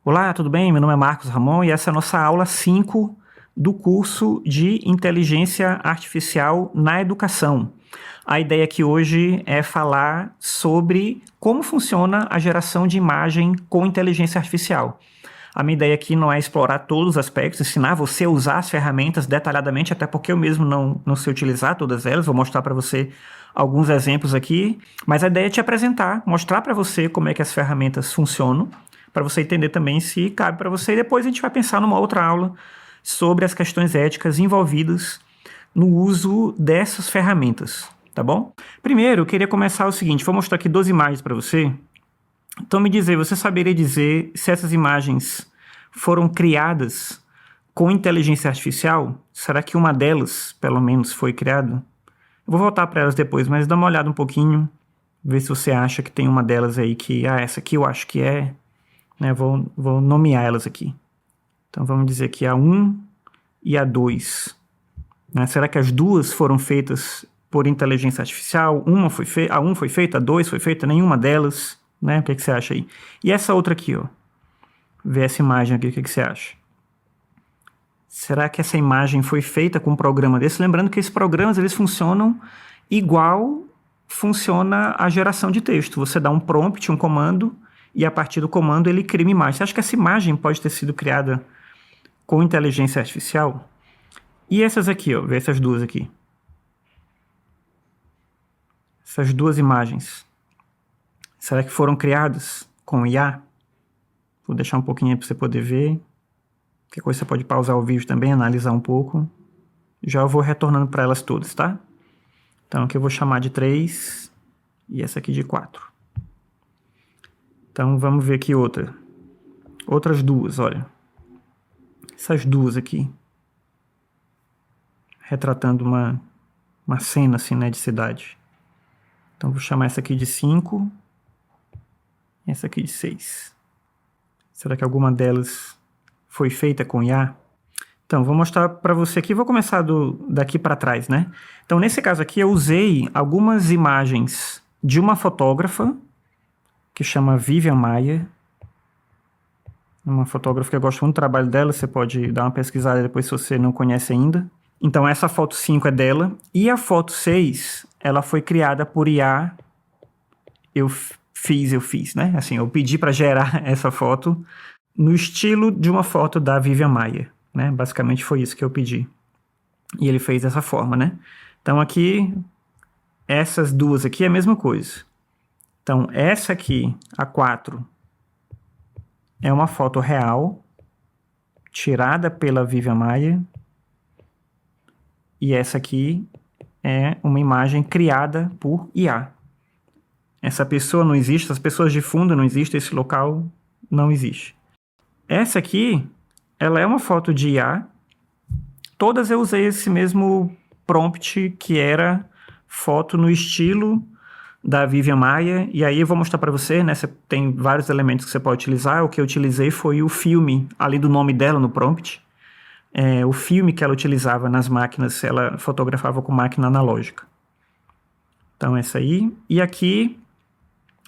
Olá, tudo bem? Meu nome é Marcos Ramon e essa é a nossa aula 5 do curso de Inteligência Artificial na Educação. A ideia aqui hoje é falar sobre como funciona a geração de imagem com inteligência artificial. A minha ideia aqui não é explorar todos os aspectos, ensinar você a usar as ferramentas detalhadamente, até porque eu mesmo não sei utilizar todas elas, vou mostrar para você alguns exemplos aqui, mas a ideia é te apresentar, mostrar para você como é que as ferramentas funcionam, para você entender também se cabe para você, e depois a gente vai pensar numa outra aula sobre as questões éticas envolvidas no uso dessas ferramentas, tá bom? Primeiro, eu queria começar o seguinte, vou mostrar aqui 2 imagens para você. Então me dizer, você saberia dizer se essas imagens foram criadas com inteligência artificial? Será que uma delas, pelo menos, foi criada? Eu vou voltar para elas depois, mas dá uma olhada um pouquinho, ver se você acha que tem uma delas aí que, essa aqui eu acho que é, né? Vou nomear elas aqui. Então vamos dizer que a 1 e a 2. Né? Será que as duas foram feitas por inteligência artificial? A 1 foi feita, a 2 foi feita, nenhuma delas, né? O que você acha aí? E essa outra aqui, ó. Vê essa imagem aqui, o que você acha? Será que essa imagem foi feita com um programa desse? Lembrando que esses programas, eles funcionam igual funciona a geração de texto. Você dá um prompt, um comando, e a partir do comando ele cria uma imagem. Você acha que essa imagem pode ter sido criada com inteligência artificial? E essas aqui, ó, vê essas duas aqui. Essas duas imagens. Será que foram criadas com IA? Vou deixar um pouquinho aí para você poder ver. Qualquer coisa você pode pausar o vídeo também, analisar um pouco. Já eu vou retornando para elas todas, tá? Então aqui eu vou chamar de 3 e essa aqui de 4. Então vamos ver aqui outra. Outras duas, olha. Essas duas aqui. Retratando uma cena assim, né, de cidade. Então vou chamar essa aqui de 5 e essa aqui de 6. Será que alguma delas foi feita com IA? Então, vou mostrar para você aqui, vou começar daqui para trás, né? Então, nesse caso aqui, eu usei algumas imagens de uma fotógrafa, que chama Vivian Maier. Uma fotógrafa que eu gosto muito do trabalho dela, você pode dar uma pesquisada depois se você não conhece ainda. Então, essa foto 5 é dela, e a foto 6, ela foi criada por IA. Eu fiz, né? Assim, eu pedi para gerar essa foto no estilo de uma foto da Vivian Maier, né? Basicamente foi isso que eu pedi. E ele fez dessa forma, né? Então aqui, essas duas aqui é a mesma coisa. Então essa aqui, a 4, é uma foto real, tirada pela Vivian Maier. E essa aqui é uma imagem criada por IA. Essa pessoa não existe, as pessoas de fundo não existem, esse local não existe. Essa aqui, ela é uma foto de IA. Todas eu usei esse mesmo prompt, que era foto no estilo da Vivian Maier. E aí eu vou mostrar para você, né? Você tem vários elementos que você pode utilizar. O que eu utilizei foi o filme, ali do nome dela no prompt. O filme que ela utilizava nas máquinas, ela fotografava com máquina analógica. Então essa aí. E aqui,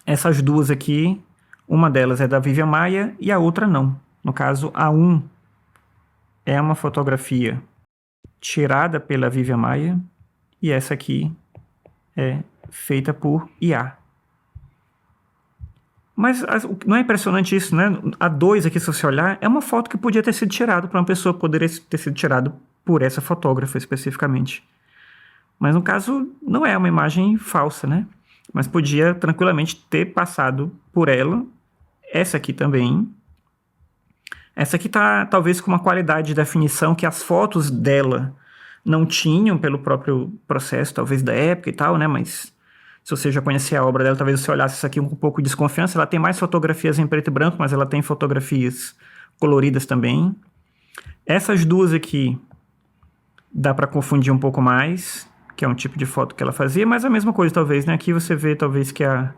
essas duas aqui, uma delas é da Vivian Maier e a outra não. No caso, a 1 é uma fotografia tirada pela Vivian Maier e essa aqui é feita por IA. Mas não é impressionante isso, né? A 2 aqui, se você olhar, é uma foto que podia ter sido tirada para uma pessoa, poderia ter sido tirada por essa fotógrafa especificamente. Mas no caso, não é uma imagem falsa, né? Mas podia tranquilamente ter passado por ela. Essa aqui também. Essa aqui tá talvez com uma qualidade de definição que as fotos dela não tinham pelo próprio processo, talvez da época e tal, né? Mas se você já conhecia a obra dela, talvez você olhasse isso aqui com um pouco de desconfiança. Ela tem mais fotografias em preto e branco, mas ela tem fotografias coloridas também. Essas duas aqui dá para confundir um pouco mais, que é um tipo de foto que ela fazia, mas a mesma coisa talvez, né? Aqui você vê talvez que a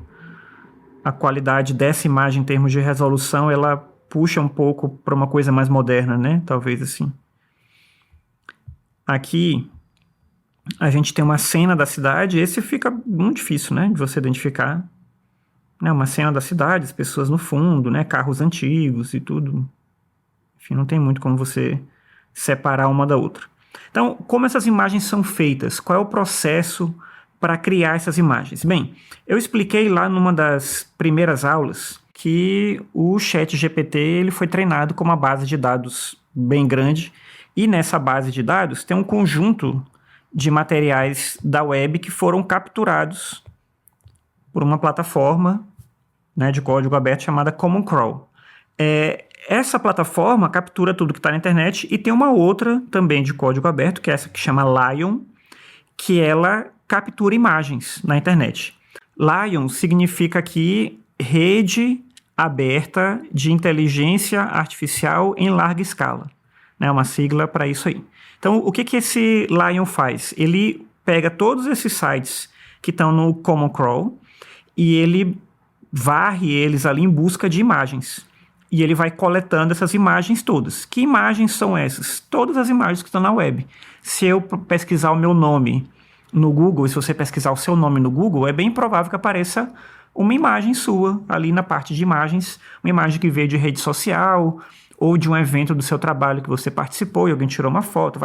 qualidade dessa imagem em termos de resolução, ela puxa um pouco para uma coisa mais moderna, né? Talvez assim. Aqui a gente tem uma cena da cidade, esse fica muito difícil, né? De você identificar. né, uma cena da cidade, as pessoas no fundo, né, carros antigos e tudo. Enfim, não tem muito como você separar uma da outra. Então, como essas imagens são feitas? Qual é o processo para criar essas imagens? Bem, eu expliquei lá numa das primeiras aulas que o ChatGPT ele foi treinado com uma base de dados bem grande, e nessa base de dados tem um conjunto de materiais da web que foram capturados por uma plataforma, né, de código aberto chamada Common Crawl. Essa plataforma captura tudo que está na internet, e tem uma outra também de código aberto, que é essa que chama Lion, que ela captura imagens na internet. Lion significa aqui rede aberta de inteligência artificial em larga escala. É uma sigla para isso aí. Então, o que esse Lion faz? Ele pega todos esses sites que estão no Common Crawl e ele varre eles ali em busca de imagens. E ele vai coletando essas imagens todas. Que imagens são essas? Todas as imagens que estão na web. Se eu pesquisar o meu nome no Google, se você pesquisar o seu nome no Google, é bem provável que apareça uma imagem sua ali na parte de imagens, uma imagem que veio de rede social ou de um evento do seu trabalho que você participou e alguém tirou uma foto.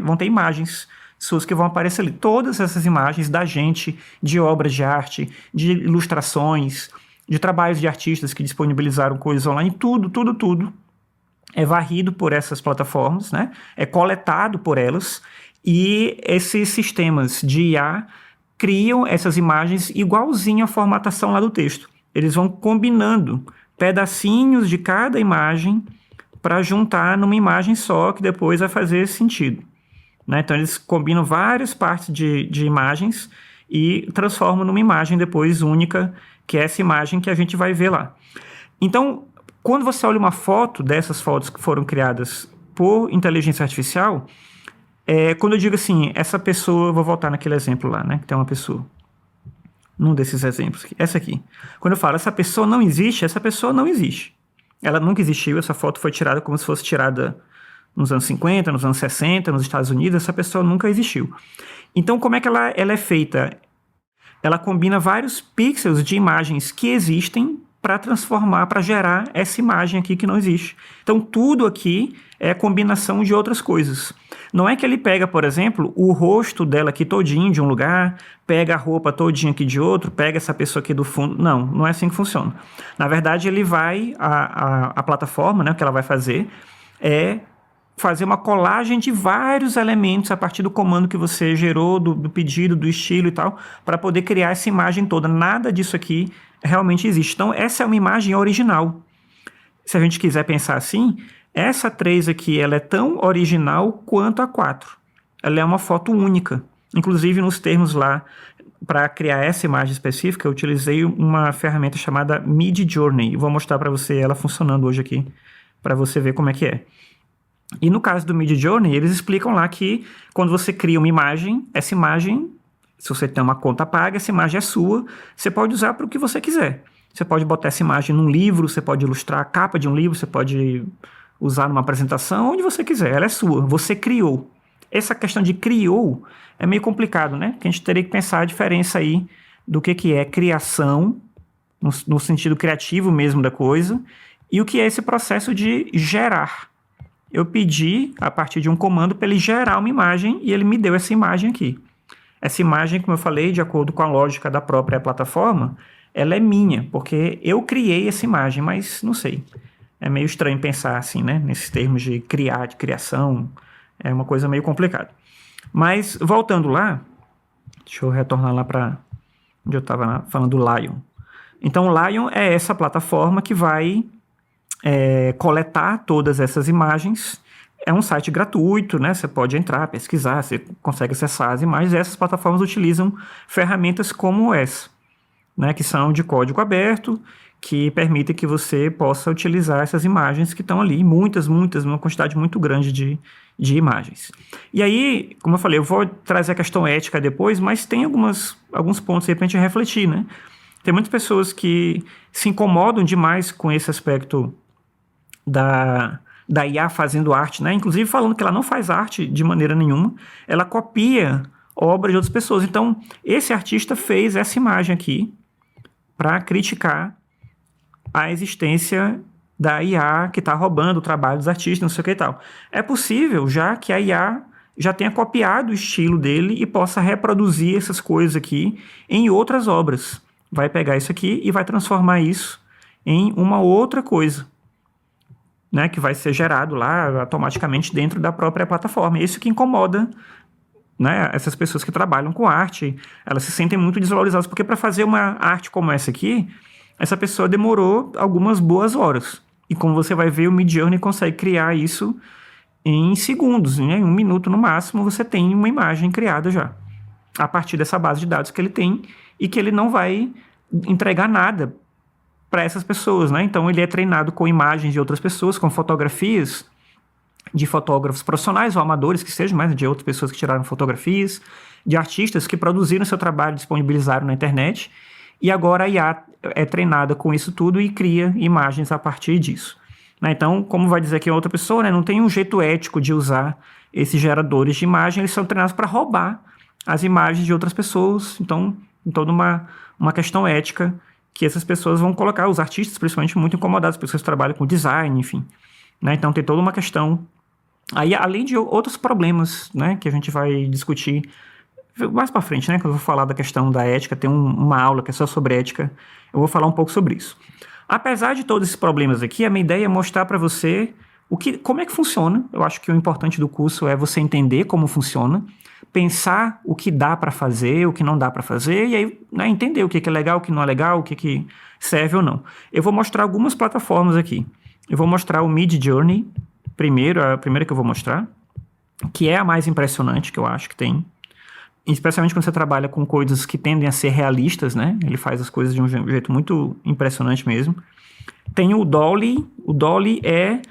Vão ter imagens suas que vão aparecer ali. Todas essas imagens da gente, de obras de arte, de ilustrações, de trabalhos de artistas que disponibilizaram coisas online, tudo é varrido por essas plataformas, né? É coletado por elas, e esses sistemas de IA criam essas imagens igualzinho à formatação lá do texto. Eles vão combinando pedacinhos de cada imagem para juntar numa imagem só, que depois vai fazer sentido, né? Então eles combinam várias partes de imagens e transformam numa imagem depois única, que é essa imagem que a gente vai ver lá. Então, quando você olha uma foto dessas fotos que foram criadas por inteligência artificial, quando eu digo assim, essa pessoa, eu vou voltar naquele exemplo lá, né, que tem uma pessoa, num desses exemplos aqui, essa aqui. Quando eu falo, essa pessoa não existe, essa pessoa não existe. Ela nunca existiu, essa foto foi tirada como se fosse tirada nos anos 50, nos anos 60, nos Estados Unidos, essa pessoa nunca existiu. Então, como é que ela é feita? Ela combina vários pixels de imagens que existem para gerar essa imagem aqui que não existe. Então, tudo aqui é combinação de outras coisas. Não é que ele pega, por exemplo, o rosto dela aqui todinho de um lugar, pega a roupa todinha aqui de outro, pega essa pessoa aqui do fundo. Não é assim que funciona. Na verdade, ele vai, a plataforma, né, o que ela vai fazer é fazer uma colagem de vários elementos a partir do comando que você gerou, do pedido, do estilo e tal, para poder criar essa imagem toda. Nada disso aqui realmente existe. Então, essa é uma imagem original. Se a gente quiser pensar assim, essa 3 aqui, ela é tão original quanto a 4. Ela é uma foto única. Inclusive, nos termos lá, para criar essa imagem específica, eu utilizei uma ferramenta chamada Midjourney. Vou mostrar para você ela funcionando hoje aqui, para você ver como é que é. E no caso do Midjourney, eles explicam lá que quando você cria uma imagem, essa imagem, se você tem uma conta paga, essa imagem é sua, você pode usar para o que você quiser. Você pode botar essa imagem num livro, você pode ilustrar a capa de um livro, você pode usar numa apresentação, onde você quiser, ela é sua, você criou. Essa questão de criou é meio complicado, né? Porque a gente teria que pensar a diferença aí do que é criação, no sentido criativo mesmo da coisa, e o que é esse processo de gerar. Eu pedi, a partir de um comando, para ele gerar uma imagem, e ele me deu essa imagem aqui. Essa imagem, como eu falei, de acordo com a lógica da própria plataforma, ela é minha, porque eu criei essa imagem, mas não sei. É meio estranho pensar assim, né? Nesses termos de criar, de criação, é uma coisa meio complicada. Mas, voltando lá, deixa eu retornar lá para onde eu estava falando do Lion. Então, o Lion é essa plataforma que vai coletar todas essas imagens. É um site gratuito, né? Você pode entrar, pesquisar, você consegue acessar as imagens. Essas plataformas utilizam ferramentas como essa, né? Que são de código aberto, que permitem que você possa utilizar essas imagens que estão ali, muitas, uma quantidade muito grande de imagens. E aí, como eu falei, eu vou trazer a questão ética depois, mas tem alguns pontos aí para a gente refletir, né? Tem muitas pessoas que se incomodam demais com esse aspecto da IA fazendo arte, né? Inclusive falando que ela não faz arte de maneira nenhuma, ela copia obras de outras pessoas. Então, esse artista fez essa imagem aqui para criticar a existência da IA que está roubando o trabalho dos artistas, não sei o que e tal. É possível já que a IA já tenha copiado o estilo dele e possa reproduzir essas coisas aqui em outras obras. Vai pegar isso aqui e vai transformar isso em uma outra coisa, né, que vai ser gerado lá automaticamente dentro da própria plataforma. É isso que incomoda, né, essas pessoas que trabalham com arte. Elas se sentem muito desvalorizadas, porque para fazer uma arte como essa aqui, essa pessoa demorou algumas boas horas. E como você vai ver, o Midjourney consegue criar isso em segundos, né? Em 1 minuto no máximo, você tem uma imagem criada já, a partir dessa base de dados que ele tem e que ele não vai entregar nada para essas pessoas, né? Então ele é treinado com imagens de outras pessoas, com fotografias de fotógrafos profissionais ou amadores que sejam, mas de outras pessoas que tiraram fotografias, de artistas que produziram seu trabalho, disponibilizaram na internet, e agora a IA é treinada com isso tudo e cria imagens a partir disso. Então, como vai dizer aqui outra pessoa, né, não tem um jeito ético de usar esses geradores de imagem, eles são treinados para roubar as imagens de outras pessoas. Então, tem toda uma questão ética que essas pessoas vão colocar, os artistas principalmente muito incomodados, pessoas que trabalham com design, enfim. Né? Então, tem toda uma questão. Aí, além de outros problemas, né, que a gente vai discutir mais para frente, né, quando eu vou falar da questão da ética, tem uma aula que é só sobre ética, eu vou falar um pouco sobre isso. Apesar de todos esses problemas aqui, a minha ideia é mostrar para você como é que funciona. Eu acho que o importante do curso é você entender como funciona, pensar o que dá para fazer, o que não dá para fazer, e aí, né, entender o que é legal, o que não é legal, o que serve ou não. Eu vou mostrar algumas plataformas aqui. Eu vou mostrar o Midjourney, a primeira que eu vou mostrar, que é a mais impressionante que eu acho que tem. Especialmente quando você trabalha com coisas que tendem a ser realistas, né? Ele faz as coisas de um jeito muito impressionante mesmo. Tem o Dolly. O Dolly é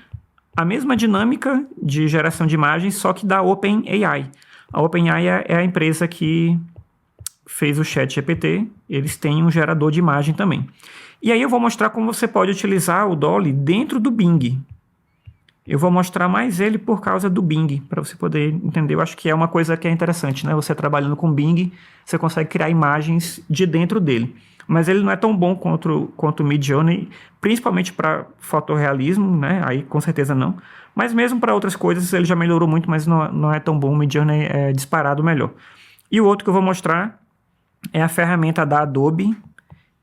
a mesma dinâmica de geração de imagens, só que da OpenAI. A OpenAI é a empresa que fez o ChatGPT. Eles têm um gerador de imagem também. E aí eu vou mostrar como você pode utilizar o Dolly dentro do Bing. Eu vou mostrar mais ele por causa do Bing, para você poder entender. Eu acho que é uma coisa que é interessante, né? Você trabalhando com Bing, você consegue criar imagens de dentro dele. Mas ele não é tão bom quanto o Midjourney, principalmente para fotorrealismo, né? Aí com certeza não. Mas mesmo para outras coisas ele já melhorou muito, mas não é tão bom. O Midjourney é disparado melhor. E o outro que eu vou mostrar é a ferramenta da Adobe,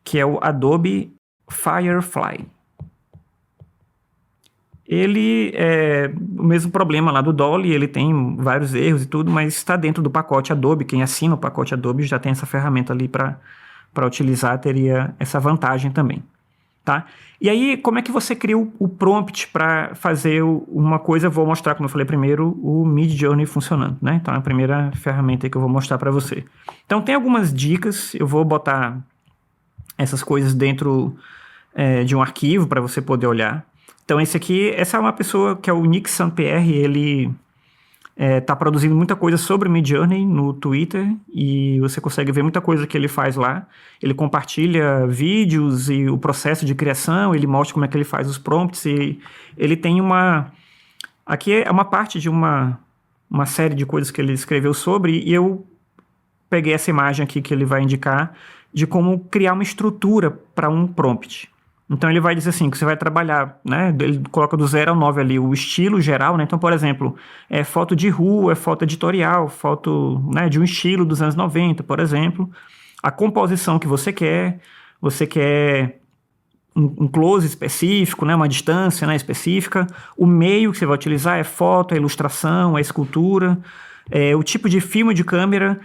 que é o Adobe Firefly. Ele é o mesmo problema lá do Dolly, ele tem vários erros e tudo, mas está dentro do pacote Adobe. Quem assina o pacote Adobe já tem essa ferramenta ali para utilizar, teria essa vantagem também, tá? E aí, como é que você cria o prompt para fazer uma coisa? Eu vou mostrar, como eu falei primeiro, o Midjourney funcionando, né? Então, é a primeira ferramenta que eu vou mostrar para você. Então, tem algumas dicas, eu vou botar essas coisas dentro de um arquivo para você poder olhar. Então, essa é uma pessoa que é o Nick Saint-Pierre, ele está produzindo muita coisa sobre Midjourney no Twitter e você consegue ver muita coisa que ele faz lá. Ele compartilha vídeos e o processo de criação, ele mostra como é que ele faz os prompts e ele tem aqui é uma parte de uma série de coisas que ele escreveu sobre e eu peguei essa imagem aqui que ele vai indicar de como criar uma estrutura para um prompt. Então, ele vai dizer assim, que você vai trabalhar, né? Ele coloca do 0 ao 9 ali o estilo geral, né? Então, por exemplo, foto de rua, foto editorial, foto, né, de um estilo dos anos 90, por exemplo. A composição que você quer um close específico, né? Uma distância, né, específica. O meio que você vai utilizar é foto, é ilustração, é escultura. O tipo de filme de câmera.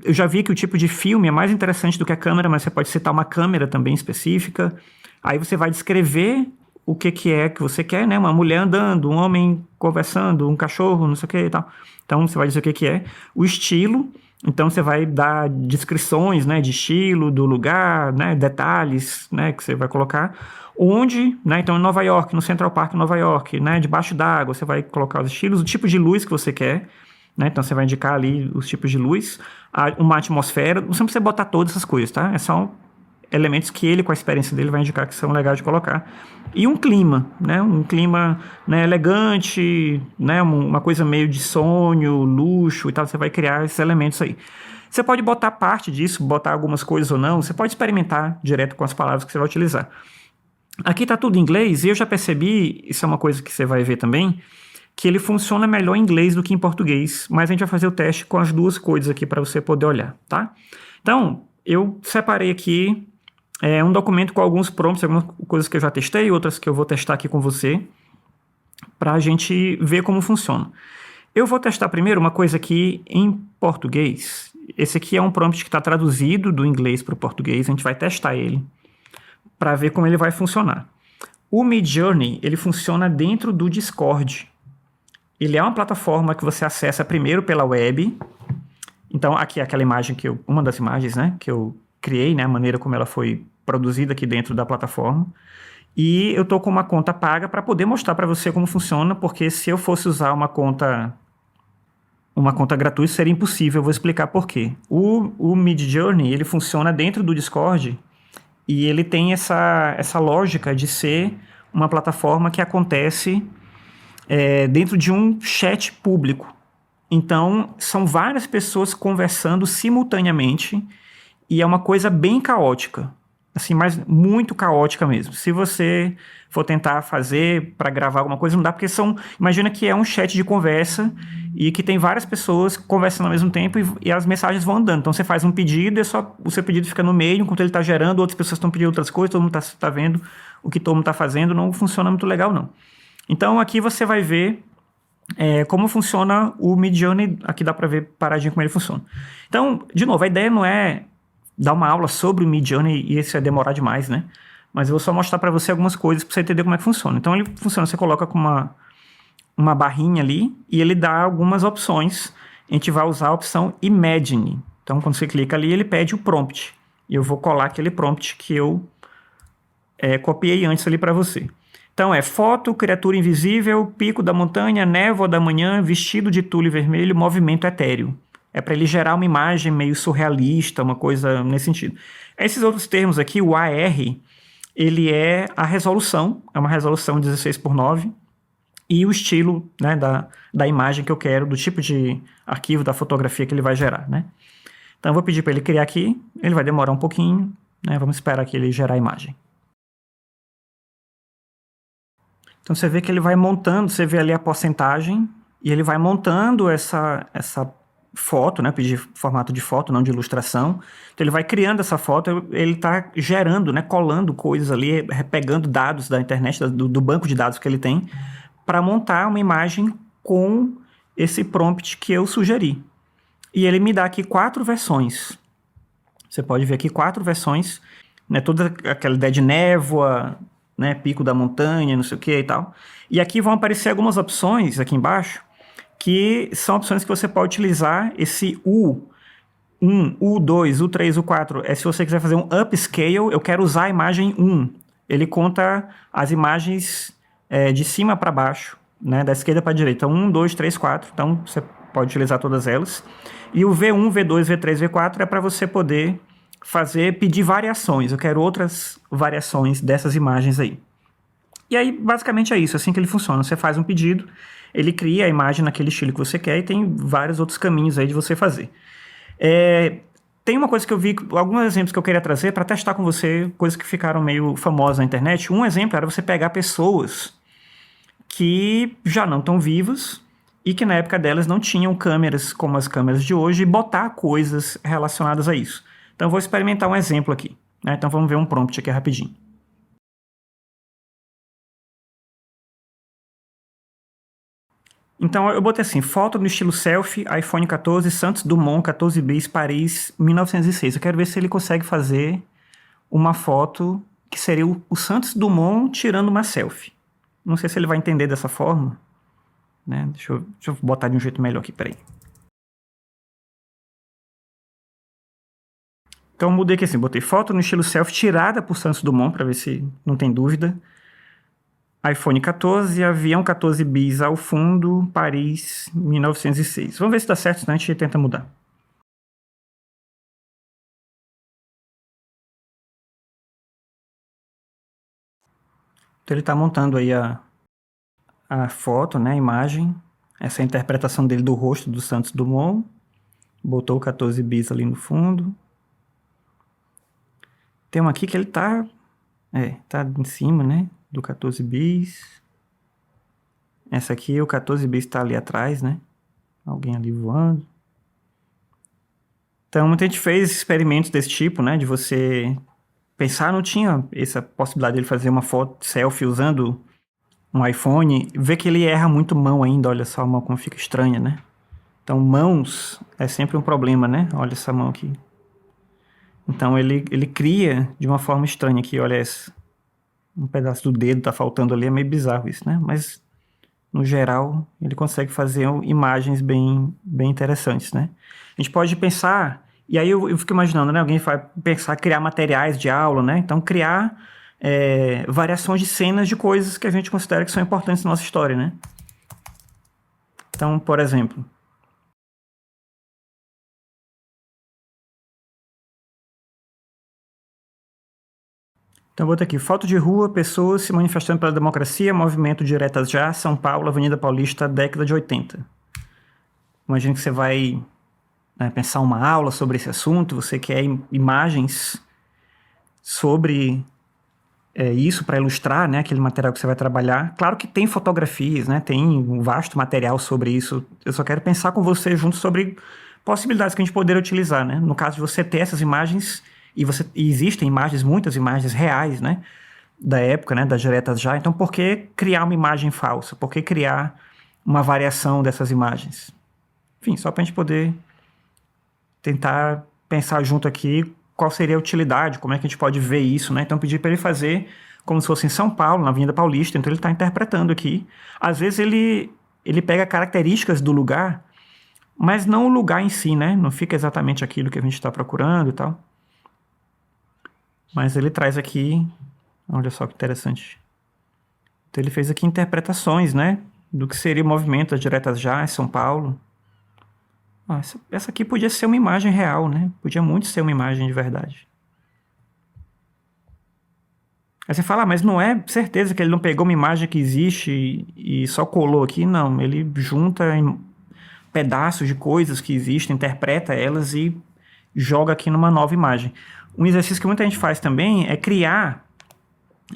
Eu já vi que o tipo de filme é mais interessante do que a câmera, mas você pode citar uma câmera também específica. Aí você vai descrever o que é que você quer, né? Uma mulher andando, um homem conversando, um cachorro, não sei o que e tal. Então você vai dizer o que é. O estilo, então você vai dar descrições, né, de estilo, do lugar, né, detalhes, né, que você vai colocar. Onde, né? Então em Nova York, no Central Park em Nova York, né, debaixo d'água, você vai colocar os estilos, o tipo de luz que você quer. Né? Então você vai indicar ali os tipos de luz, uma atmosfera, não precisa botar todas essas coisas, tá? É só elementos que ele, com a experiência dele, vai indicar que são legais de colocar. E um clima, né? Um clima, né, elegante, né? Uma coisa meio de sonho, luxo e tal, você vai criar esses elementos aí. Você pode botar parte disso, botar algumas coisas ou não, você pode experimentar direto com as palavras que você vai utilizar. Aqui está tudo em inglês e eu já percebi, isso é uma coisa que você vai ver também, que ele funciona melhor em inglês do que em português, mas a gente vai fazer o teste com as duas coisas aqui para você poder olhar, tá? Então, eu separei aqui um documento com alguns prompts, algumas coisas que eu já testei, outras que eu vou testar aqui com você, para a gente ver como funciona. Eu vou testar primeiro uma coisa aqui em português. Esse aqui é um prompt que está traduzido do inglês para o português, a gente vai testar ele para ver como ele vai funcionar. O Midjourney, ele funciona dentro do Discord. Ele é uma plataforma que você acessa primeiro pela web. Então, aqui é aquela imagem uma das imagens, né, que eu criei, né, a maneira como ela foi produzida aqui dentro da plataforma. E eu tô com uma conta paga para poder mostrar para você como funciona, porque se eu fosse usar uma conta gratuita seria impossível, eu vou explicar por quê. O Midjourney, ele funciona dentro do Discord e ele tem essa lógica de ser uma plataforma que acontece dentro de um chat público. Então, são várias pessoas conversando simultaneamente e é uma coisa bem caótica. Assim, mas muito caótica mesmo. Se você for tentar fazer para gravar alguma coisa, não dá, porque imagina que é um chat de conversa e que tem várias pessoas conversando ao mesmo tempo e as mensagens vão andando. Então você faz um pedido e o seu pedido fica no meio, enquanto ele está gerando, outras pessoas estão pedindo outras coisas, todo mundo está vendo o que todo mundo está fazendo, não funciona muito legal, não. Então aqui você vai ver como funciona o Midjourney, aqui dá para ver paradinho como ele funciona. Então, de novo, a ideia não é dar uma aula sobre o Midjourney e isso vai demorar demais, né? Mas eu vou só mostrar para você algumas coisas para você entender como é que funciona. Então ele funciona, você coloca com uma barrinha ali e ele dá algumas opções. A gente vai usar a opção Imagine. Então quando você clica ali, ele pede o prompt. E eu vou colar aquele prompt que eu copiei antes ali para você. Então foto, criatura invisível, pico da montanha, névoa da manhã, vestido de tule vermelho, movimento etéreo. É para ele gerar uma imagem meio surrealista, uma coisa nesse sentido. Esses outros termos aqui, o AR, ele é a resolução, é uma resolução 16:9, e o estilo, né, da imagem que eu quero, do tipo de arquivo da fotografia que ele vai gerar, né? Então eu vou pedir para ele criar aqui, ele vai demorar um pouquinho, né? Vamos esperar aqui ele gerar a imagem. Então você vê que ele vai montando, você vê ali a porcentagem, e ele vai montando essa foto, né, pedir formato de foto, não de ilustração. Então ele vai criando essa foto, ele está gerando, né, colando coisas ali, pegando dados da internet, do banco de dados que ele tem, para montar uma imagem com esse prompt que eu sugeri. E ele me dá aqui 4 versões. Você pode ver aqui 4 versões, né, toda aquela ideia de névoa, né, pico da montanha, não sei o que e tal. E aqui vão aparecer algumas opções aqui embaixo, que são opções que você pode utilizar esse U1, U2, U3, U4. Se você quiser fazer um upscale, eu quero usar a imagem 1. Ele conta as imagens de cima para baixo, né, da esquerda para a direita. 1, 2, 3, 4. Então você pode utilizar todas elas. E o V1, V2, V3, V4 é para você poder pedir variações. Eu quero outras variações dessas imagens aí. E aí, basicamente é isso, assim que ele funciona. Você faz um pedido, ele cria a imagem naquele estilo que você quer e tem vários outros caminhos aí de você fazer. Tem uma coisa que eu vi, alguns exemplos que eu queria trazer para testar com você, coisas que ficaram meio famosas na internet. Um exemplo era você pegar pessoas que já não estão vivas e que na época delas não tinham câmeras como as câmeras de hoje e botar coisas relacionadas a isso. Então eu vou experimentar um exemplo aqui, né? Então vamos ver um prompt aqui rapidinho. Então eu botei assim, foto no estilo selfie, iPhone 14, Santos Dumont, 14 bis, Paris, 1906. Eu quero ver se ele consegue fazer uma foto que seria o Santos Dumont tirando uma selfie. Não sei se ele vai entender dessa forma, né? Deixa eu botar de um jeito melhor aqui, peraí. Então eu mudei aqui assim, botei foto no estilo selfie tirada por Santos Dumont, para ver se não tem dúvida. iPhone 14, avião 14 bis ao fundo, Paris, 1906. Vamos ver se dá certo, senão a gente tenta mudar. Então ele está montando aí a foto, né, a imagem, essa interpretação dele do rosto do Santos Dumont. Botou o 14 bis ali no fundo. Tem um aqui que ele tá em cima, né? Do 14 bis. Essa aqui, o 14 bis tá ali atrás, né? Alguém ali voando. Então, muita gente fez experimentos desse tipo, né? De você pensar, não tinha essa possibilidade de ele fazer uma foto selfie usando um iPhone. Ver que ele erra muito mão ainda, olha só a mão como fica estranha, né? Então, mãos é sempre um problema, né? Olha essa mão aqui. Então, ele cria de uma forma estranha aqui, olha essa. Um pedaço do dedo tá faltando ali, é meio bizarro isso, né? Mas, no geral, ele consegue fazer imagens bem interessantes, né? A gente pode pensar, e aí eu fico imaginando, né? Alguém vai pensar, criar materiais de aula, né? Então, criar variações de cenas de coisas que a gente considera que são importantes na nossa história, né? Então, por exemplo... Então, eu boto aqui, foto de rua, pessoas se manifestando pela democracia, movimento Diretas Já, São Paulo, Avenida Paulista, década de 80. Imagina que você vai pensar uma aula sobre esse assunto, você quer imagens sobre isso para ilustrar, né, aquele material que você vai trabalhar. Claro que tem fotografias, né, tem um vasto material sobre isso. Eu só quero pensar com você junto sobre possibilidades que a gente poderia utilizar, né? No caso de você ter essas imagens, e existem imagens, muitas imagens reais, né, da época, né, das Diretas Já. Então, por que criar uma imagem falsa? Por que criar uma variação dessas imagens? Enfim, só para a gente poder tentar pensar junto aqui qual seria a utilidade, como é que a gente pedi ver isso, né? Então, pedi para ele fazer como se fosse em São Paulo, na Avenida Paulista. Então, ele está interpretando aqui. Às vezes, ele pega características do lugar, mas não o lugar em si, né? Não fica exatamente aquilo que a gente está procurando e tal. Mas ele traz aqui... Olha só que interessante. Então, ele fez aqui interpretações, né? Do que seria o movimento das Diretas Já em São Paulo. Essa aqui podia ser uma imagem real, né? Podia muito ser uma imagem de verdade. Aí você fala, mas não é certeza que ele não pegou uma imagem que existe e só colou aqui? Não, ele junta pedaços de coisas que existem, interpreta elas e joga aqui numa nova imagem. Um exercício que muita gente faz também é criar...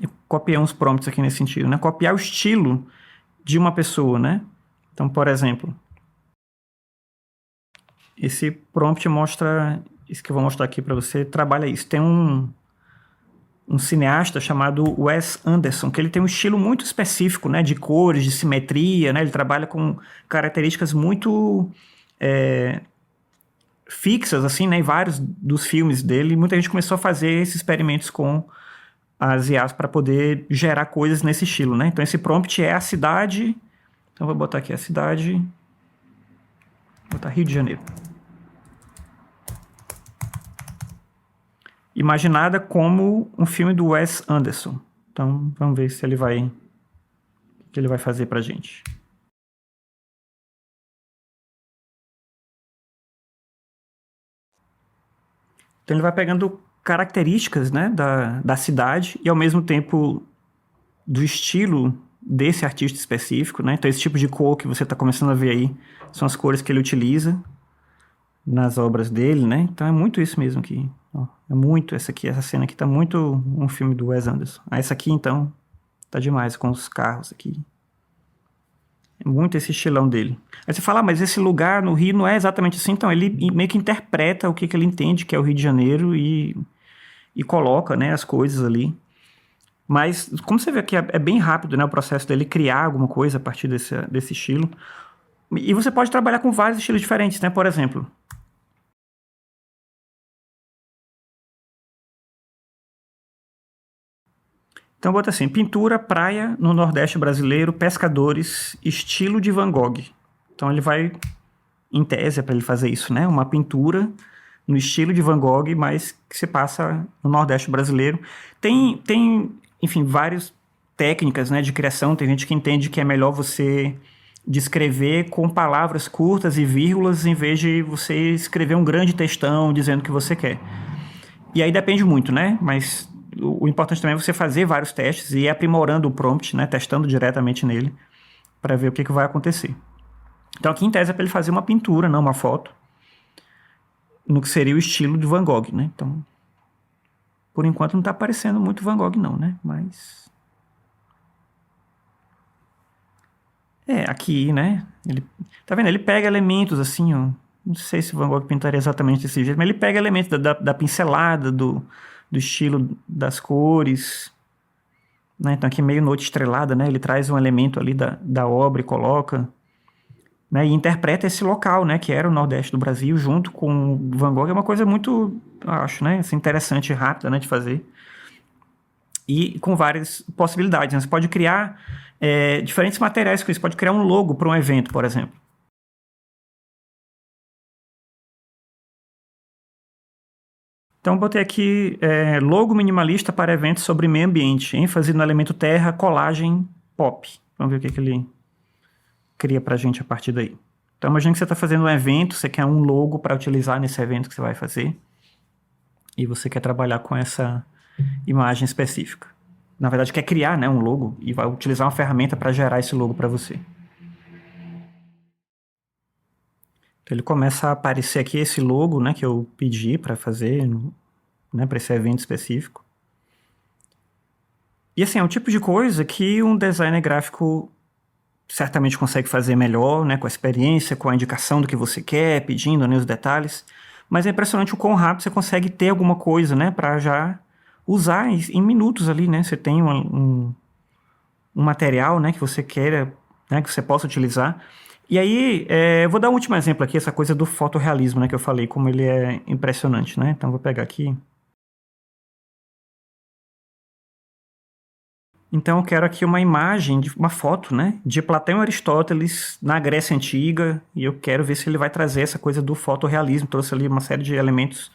Eu copiei uns prompts aqui nesse sentido, né? Copiar o estilo de uma pessoa, né? Então, por exemplo... Esse prompt mostra, isso que eu vou mostrar aqui para você, trabalha isso. Tem um cineasta chamado Wes Anderson, que ele tem um estilo muito específico, né, de cores, de simetria, né, ele trabalha com características muito fixas, assim, né, em vários dos filmes dele. Muita gente começou a fazer esses experimentos com as IAs para poder gerar coisas nesse estilo, né. Então esse prompt é a cidade, então eu vou botar aqui a cidade, vou botar Rio de Janeiro. Imaginada como um filme do Wes Anderson. Então, vamos ver se ele vai... o que ele vai fazer pra gente. Então, ele vai pegando características, né, da cidade e, ao mesmo tempo, do estilo desse artista específico, né? Então, esse tipo de cor que você está começando a ver aí são as cores que ele utiliza nas obras dele, né? Então, é muito isso mesmo aqui. Ó, é muito essa cena aqui tá muito um filme do Wes Anderson. Essa aqui, então, tá demais com os carros aqui. É muito esse estilão dele. Aí você fala, mas esse lugar no Rio não é exatamente assim. Então, ele meio que interpreta o que ele entende que é o Rio de Janeiro e coloca, né, as coisas ali. Mas, como você vê aqui, é bem rápido, né, o processo dele criar alguma coisa a partir desse estilo. E você pode trabalhar com vários estilos diferentes, né? Por exemplo... Então, bota assim, pintura, praia no Nordeste brasileiro, pescadores, estilo de Van Gogh. Então, ele vai, em tese, para ele fazer isso, né? Uma pintura no estilo de Van Gogh, mas que se passa no Nordeste brasileiro. Tem enfim, várias técnicas, né, de criação. Tem gente que entende que é melhor você descrever com palavras curtas e vírgulas, em vez de você escrever um grande textão dizendo o que você quer. E aí depende muito, né? Mas... o importante também é você fazer vários testes e ir aprimorando o prompt, né? Testando diretamente nele para ver o que vai acontecer. Então aqui em tese é para ele fazer uma pintura, não uma foto. no que seria o estilo de Van Gogh, né? Então, por enquanto não está aparecendo muito Van Gogh não, né? Mas... aqui, né? Tá vendo? Ele pega elementos assim, ó. Não sei se Van Gogh pintaria exatamente desse jeito, mas ele pega elementos da pincelada, do estilo das cores, né? Então aqui meio noite estrelada, né? Ele traz um elemento ali da obra e coloca, né? E interpreta esse local, né? Que era o Nordeste do Brasil, junto com Van Gogh. É uma coisa muito, acho, né? Assim, interessante e rápida, né? De fazer. E com várias possibilidades, né? Você pode criar diferentes materiais com isso. Você pode criar um logo para um evento, por exemplo. Então, botei aqui logo minimalista para eventos sobre meio ambiente, ênfase no elemento terra, colagem, pop. Vamos ver o que ele cria para a gente a partir daí. Então, imagina que você está fazendo um evento, você quer um logo para utilizar nesse evento que você vai fazer, e você quer trabalhar com essa imagem específica. Na verdade, quer criar, né, um logo e vai utilizar uma ferramenta para gerar esse logo para você. Então, ele começa a aparecer aqui esse logo, né, que eu pedi para fazer, né, para esse evento específico. E assim, é um tipo de coisa que um designer gráfico certamente consegue fazer melhor, né, com a experiência, com a indicação do que você quer, pedindo, né, os detalhes. Mas é impressionante o quão rápido você consegue ter alguma coisa, né, para já usar em minutos ali, né? Você tem um material, né, que você queira, né, que você possa utilizar. E aí, eu vou dar um último exemplo aqui, essa coisa do fotorrealismo, né, que eu falei, como ele é impressionante, né? Então, vou pegar aqui. Então, eu quero aqui uma imagem, uma foto, né, de Platão e Aristóteles na Grécia Antiga, e eu quero ver se ele vai trazer essa coisa do fotorrealismo. Trouxe ali uma série de elementos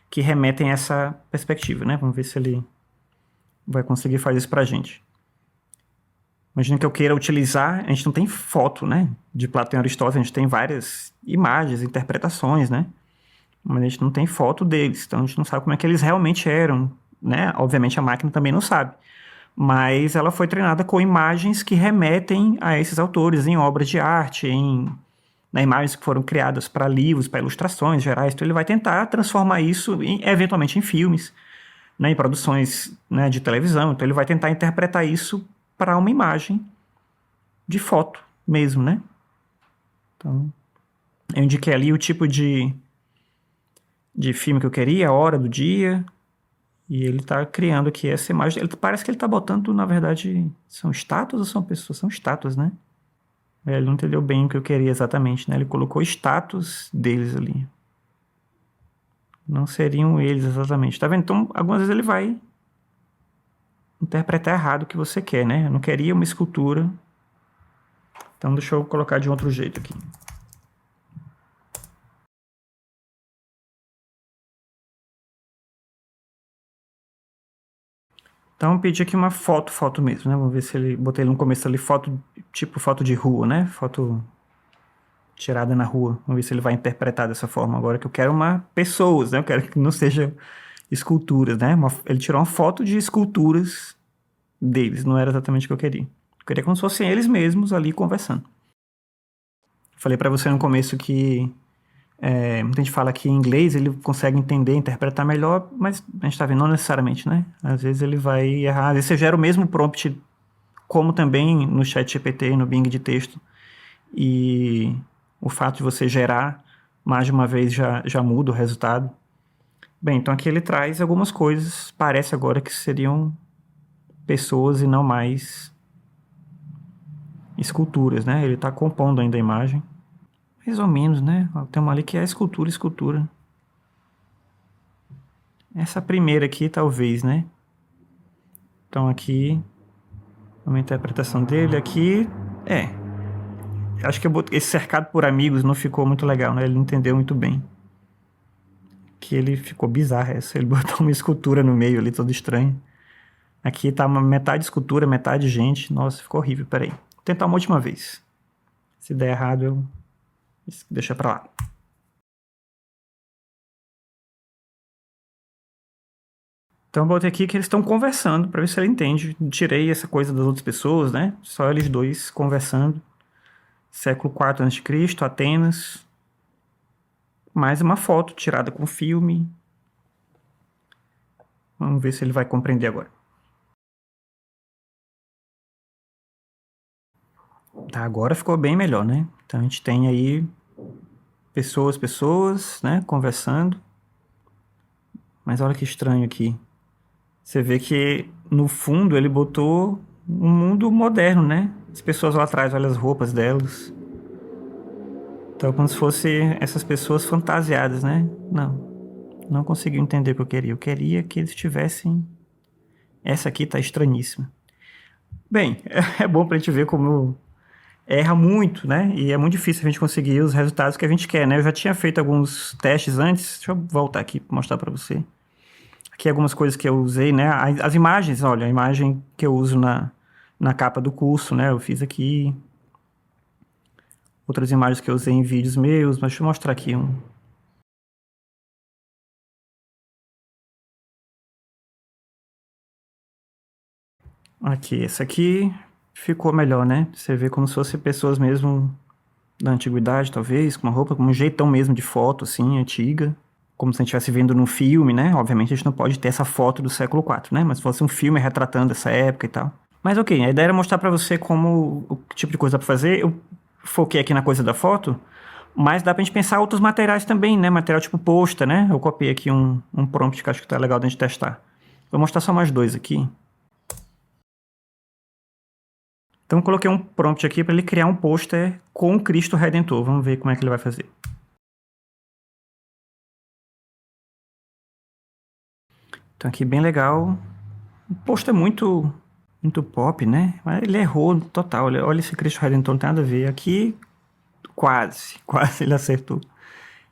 que remetem a essa perspectiva, né? Vamos ver se ele vai conseguir fazer isso pra gente. Imagina que eu queira utilizar, a gente não tem foto, né, de Platão e Aristóteles, a gente tem várias imagens, interpretações, né, mas a gente não tem foto deles, então a gente não sabe como é que eles realmente eram, né, obviamente a máquina também não sabe, mas ela foi treinada com imagens que remetem a esses autores em obras de arte, né, imagens que foram criadas para livros, para ilustrações gerais, então ele vai tentar transformar isso eventualmente em filmes, né, em produções, né, de televisão, então ele vai tentar interpretar isso para uma imagem de foto mesmo, né? Então, eu indiquei ali o tipo de filme que eu queria, a hora do dia, e ele está criando aqui essa imagem. Parece que ele está botando, na verdade, são estátuas ou são pessoas? São estátuas, né? Ele não entendeu bem o que eu queria exatamente, né? Ele colocou estátuas deles ali. Não seriam eles exatamente. Tá vendo? Então, algumas vezes ele vai interpretar errado o que você quer, né? Eu não queria uma escultura. Então, deixa eu colocar de outro jeito aqui. Então, eu pedi aqui uma foto mesmo, né? Vamos ver se ele... Botei no começo ali foto, tipo foto de rua, né? Foto tirada na rua. Vamos ver se ele vai interpretar dessa forma. Agora que eu quero pessoas, né? Eu quero que não seja esculturas, né? Ele tirou uma foto de esculturas deles. Não era exatamente o que eu queria. Eu queria como se fossem eles mesmos ali conversando. Falei para você no começo que muita gente fala que em inglês ele consegue entender, interpretar melhor, mas a gente tá vendo, não necessariamente, né? Às vezes ele vai errar. Às vezes você gera o mesmo prompt, como também no ChatGPT, no Bing de texto, e o fato de você gerar mais de uma vez já muda o resultado. Bem, então aqui ele traz algumas coisas, parece agora que seriam pessoas e não mais esculturas, né? Ele está compondo ainda a imagem. Mais ou menos, né? Tem uma ali que é escultura. Essa primeira aqui, talvez, né? Então aqui, uma interpretação dele aqui, acho que esse cercado por amigos não ficou muito legal, né? Ele não entendeu muito bem. Que ele ficou bizarro essa. Ele botou uma escultura no meio ali, todo estranho. Aqui tá uma metade escultura, metade gente. Nossa, ficou horrível. Peraí. Vou tentar uma última vez. Se der errado, eu... deixa pra lá. Então eu botei aqui que eles estão conversando pra ver se ele entende. Tirei essa coisa das outras pessoas, né? Só eles dois conversando. Século IV a.C., Atenas. mais uma foto tirada com filme. Vamos ver se ele vai compreender agora. Tá, agora ficou bem melhor, né? Então a gente tem aí pessoas, né, conversando. Mas olha que estranho aqui. Você vê que no fundo ele botou um mundo moderno, né? As pessoas lá atrás, olha as roupas delas. Então, como se fossem essas pessoas fantasiadas, né? Não conseguiu entender o que eu queria. Eu queria que eles tivessem. Essa aqui tá estranhíssima. Bem, é bom pra gente ver como erra muito, né? E é muito difícil a gente conseguir os resultados que a gente quer, né? Eu já tinha feito alguns testes antes. Deixa eu voltar aqui para mostrar para você. Aqui algumas coisas que eu usei, né? As imagens, olha, a imagem que eu uso na capa do curso, né? Eu fiz aqui. Outras imagens que eu usei em vídeos meus, mas deixa eu mostrar aqui um. Aqui, essa aqui ficou melhor, né? Você vê como se fossem pessoas mesmo da antiguidade, talvez, com uma roupa, com um jeitão mesmo de foto, assim, antiga. Como se a gente estivesse vendo num filme, né? Obviamente a gente não pode ter essa foto do século IV, né? Mas se fosse um filme retratando essa época e tal. Mas ok, a ideia era mostrar pra você como o tipo de coisa pra fazer. Eu foquei aqui na coisa da foto, mas dá pra gente pensar outros materiais também, né? Material tipo posta, né? Eu copiei aqui um prompt que acho que tá legal da gente testar. Vou mostrar só mais dois aqui. Então eu coloquei um prompt aqui para ele criar um pôster com o Cristo Redentor. Vamos ver como é que ele vai fazer. Então aqui bem legal. O pôster é muito pop, né? Mas ele errou total. Olha esse Cristo Redentor, não tem nada a ver. Aqui quase ele acertou.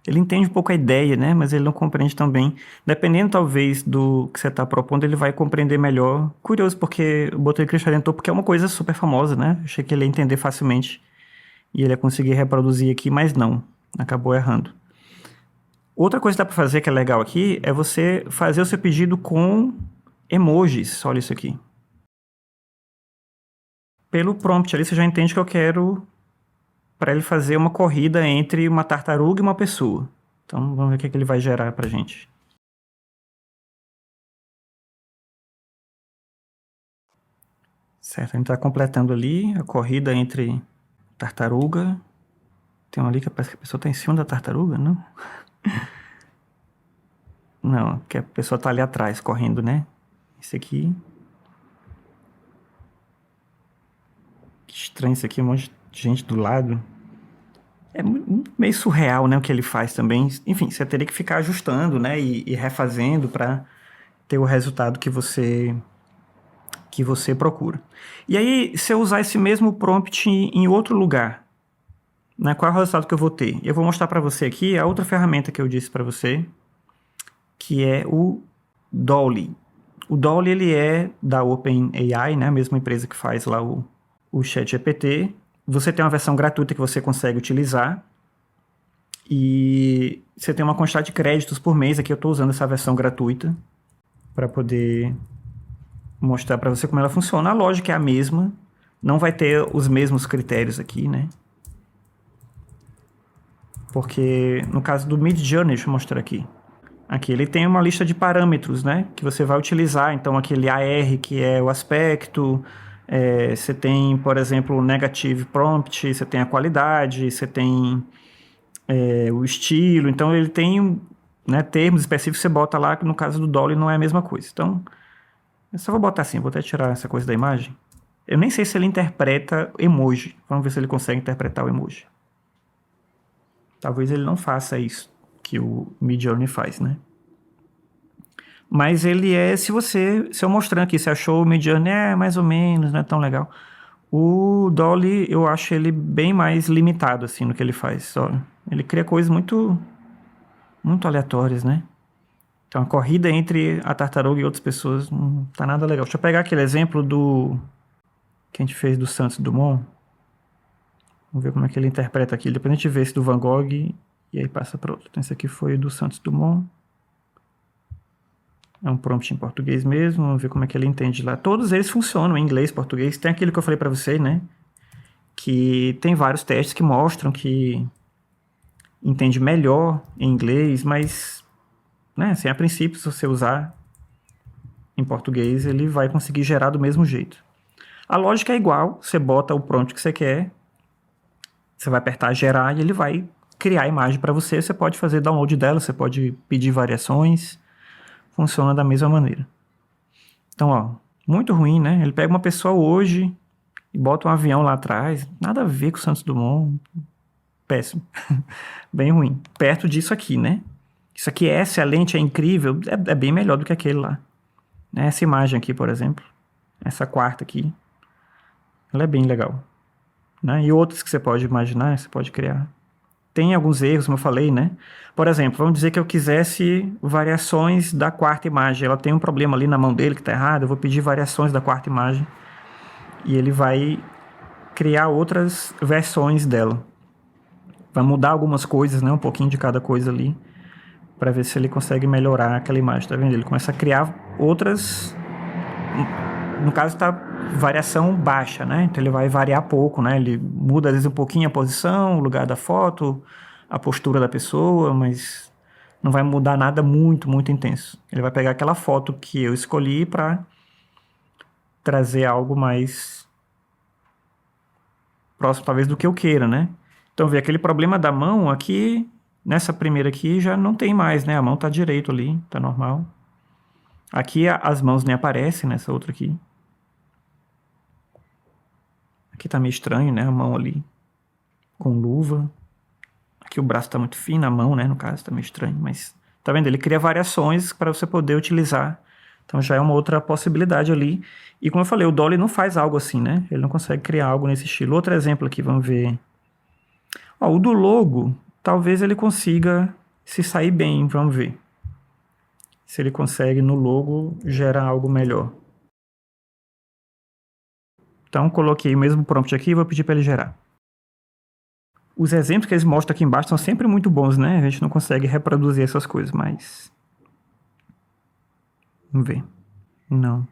Ele entende um pouco a ideia, né? Mas ele não compreende tão bem. Dependendo, talvez, do que você está propondo, ele vai compreender melhor. Curioso, porque eu botei Cristo Redentor porque é uma coisa super famosa, né? Achei que ele ia entender facilmente. E ele ia conseguir reproduzir aqui, mas não. Acabou errando. Outra coisa que dá para fazer que é legal aqui é você fazer o seu pedido com emojis. Olha isso aqui. Pelo prompt ali, você já entende que eu quero para ele fazer uma corrida entre uma tartaruga e uma pessoa. Então, vamos ver o que ele vai gerar pra gente. Certo, a gente está completando ali a corrida entre tartaruga. Tem um ali que parece que a pessoa está em cima da tartaruga, não? Não, que a pessoa está ali atrás, correndo, né? Esse aqui. Que estranho isso aqui, um monte de gente do lado. É meio surreal, né, o que ele faz também. Enfim, você teria que ficar ajustando, né, e refazendo para ter o resultado que você procura. E aí, se eu usar esse mesmo prompt em outro lugar, né, qual é o resultado que eu vou ter? Eu vou mostrar para você aqui a outra ferramenta que eu disse para você, que é o Dolly. O Dolly, ele é da OpenAI, né, a mesma empresa que faz lá o ChatGPT. Você tem uma versão gratuita que você consegue utilizar e você tem uma quantidade de créditos por mês. Aqui eu estou usando essa versão gratuita para poder mostrar para você como ela funciona. A lógica é a mesma, não vai ter os mesmos critérios aqui, né? Porque no caso do Midjourney, deixa eu mostrar aqui. Aqui ele tem uma lista de parâmetros, né? Que você vai utilizar. Então aquele AR, que é o aspecto. Você tem, por exemplo, o Negative Prompt, você tem a qualidade, você tem o estilo. Então ele tem, né, termos específicos que você bota lá, que no caso do Dolly não é a mesma coisa. Então, eu só vou botar assim, vou até tirar essa coisa da imagem. Eu nem sei se ele interpreta emoji. Vamos ver se ele consegue interpretar o emoji. Talvez ele não faça isso que o Midjourney faz, né? Mas ele se eu mostrando aqui, você achou o Midjourney mais ou menos, não é tão legal. O Dolly, eu acho ele bem mais limitado, assim, no que ele faz. Olha, ele cria coisas muito aleatórias, né? Então, a corrida entre a tartaruga e outras pessoas não tá nada legal. Deixa eu pegar aquele exemplo que a gente fez do Santos Dumont. Vamos ver como é que ele interpreta aqui. Depois a gente vê esse do Van Gogh e aí passa para outro. Então, esse aqui foi do Santos Dumont. É um prompt em português mesmo. Vamos ver como é que ele entende lá. Todos eles funcionam em inglês, português. Tem aquilo que eu falei para vocês, né? Que tem vários testes que mostram que entende melhor em inglês, mas, né, assim, a princípio, se você usar em português, ele vai conseguir gerar do mesmo jeito. A lógica é igual, você bota o prompt que você quer, você vai apertar gerar e ele vai criar a imagem para você. Você pode fazer download dela, você pode pedir variações, funciona da mesma maneira. Então, ó, muito ruim, né? Ele pega uma pessoa hoje e bota um avião lá atrás, nada a ver com o Santos Dumont, péssimo, bem ruim. Perto disso aqui, né? Isso aqui é excelente, é incrível, é bem melhor do que aquele lá. Essa imagem aqui, por exemplo, essa quarta aqui, ela é bem legal, né? E outras que você pode imaginar, você pode criar. Tem alguns erros, como eu falei, né? Por exemplo, vamos dizer que eu quisesse variações da quarta imagem. Ela tem um problema ali na mão dele que está errado. Eu vou pedir variações da quarta imagem e ele vai criar outras versões dela. Vai mudar algumas coisas, né? Um pouquinho de cada coisa ali, para ver se ele consegue melhorar aquela imagem. Tá vendo? Ele começa a criar outras. No caso, está variação baixa, né? Então ele vai variar pouco, né? Ele muda às vezes um pouquinho a posição, o lugar da foto, a postura da pessoa, mas não vai mudar nada muito, muito intenso. Ele vai pegar aquela foto que eu escolhi para trazer algo mais próximo, talvez, do que eu queira, né? Então, vê aquele problema da mão aqui, nessa primeira aqui já não tem mais, né? A mão tá direito ali, tá normal. Aqui as mãos nem aparecem nessa outra aqui. Aqui tá meio estranho, né? A mão ali com luva. Aqui o braço tá muito fino, a mão, né? No caso, tá meio estranho. Mas, tá vendo? Ele cria variações para você poder utilizar. Então já é uma outra possibilidade ali. E como eu falei, o Dolly não faz algo assim, né? Ele não consegue criar algo nesse estilo. Outro exemplo aqui, vamos ver. Ó, o do logo, talvez ele consiga se sair bem. Vamos ver. Se ele consegue no logo gerar algo melhor. Então, coloquei o mesmo prompt aqui e vou pedir para ele gerar. Os exemplos que eles mostram aqui embaixo são sempre muito bons, né? A gente não consegue reproduzir essas coisas, mas... Vamos ver. Não.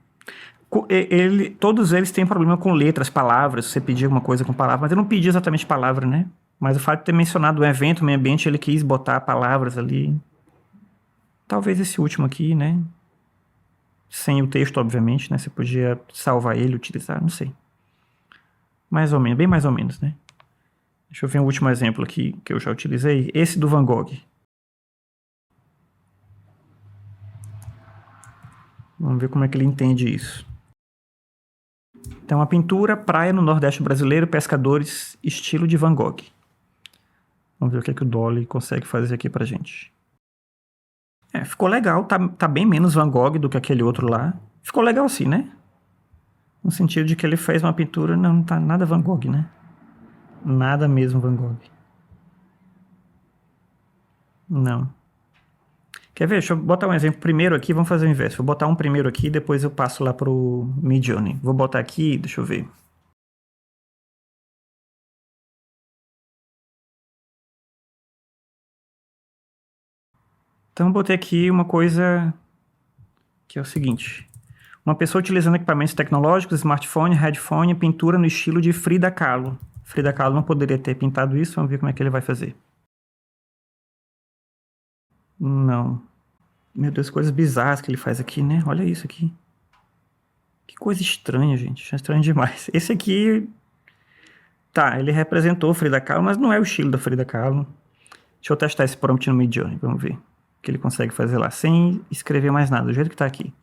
Todos eles têm problema com letras, palavras. Você pedir alguma coisa com palavras, mas eu não pedi exatamente palavra, né? Mas o fato de ter mencionado o evento, o meio ambiente, ele quis botar palavras ali. Talvez esse último aqui, né? Sem o texto, obviamente, né? Você podia salvar ele, utilizar, não sei. Mais ou menos, bem mais ou menos, né? Deixa eu ver um último exemplo aqui que eu já utilizei. Esse do Van Gogh. Vamos ver como é que ele entende isso. Então, a pintura, praia no Nordeste brasileiro, pescadores, estilo de Van Gogh. Vamos ver o que é que o Dolly consegue fazer aqui pra gente. Ficou legal. Tá bem menos Van Gogh do que aquele outro lá. Ficou legal sim, né? No sentido de que ele fez uma pintura... Não tá nada Van Gogh, né? Nada mesmo Van Gogh. Não. Quer ver? Deixa eu botar um exemplo primeiro aqui. Vamos fazer o inverso. Vou botar um primeiro aqui, depois eu passo lá pro Midjourney. Vou botar aqui, deixa eu ver. Então eu botei aqui uma coisa que é o seguinte. Uma pessoa utilizando equipamentos tecnológicos, smartphone, headphone, pintura no estilo de Frida Kahlo. Frida Kahlo não poderia ter pintado isso. Vamos ver como é que ele vai fazer. Não. Meu Deus, coisas bizarras que ele faz aqui, né? Olha isso aqui. Que coisa estranha, gente. Estranho demais. Esse aqui... Tá, ele representou Frida Kahlo, mas não é o estilo da Frida Kahlo. Deixa eu testar esse prompt no Midjourney. Vamos ver o que ele consegue fazer lá. Sem escrever mais nada, do jeito que tá aqui.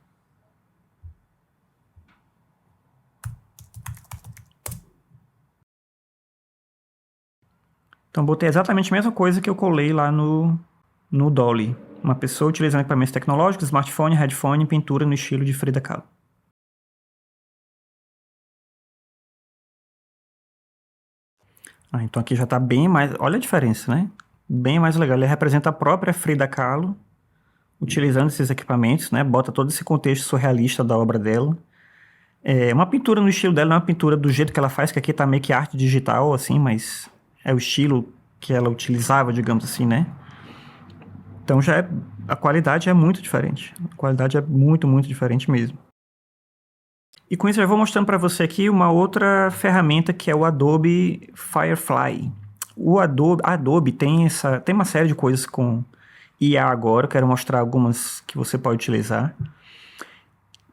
Então, botei exatamente a mesma coisa que eu colei lá no Dolly. Uma pessoa utilizando equipamentos tecnológicos, smartphone, headphone, pintura no estilo de Frida Kahlo. Então aqui já está bem mais... Olha a diferença, né? Bem mais legal. Ele representa a própria Frida Kahlo, utilizando esses equipamentos, né? Bota todo esse contexto surrealista da obra dela. Uma pintura no estilo dela, não é uma pintura do jeito que ela faz, que aqui tá meio que arte digital, assim, mas é o estilo que ela utilizava, digamos assim, né? Então a qualidade é muito diferente. A qualidade é muito, muito diferente mesmo. E com isso eu vou mostrando para você aqui uma outra ferramenta que é o Adobe Firefly. O Adobe tem uma série de coisas com IA agora. Eu quero mostrar algumas que você pode utilizar.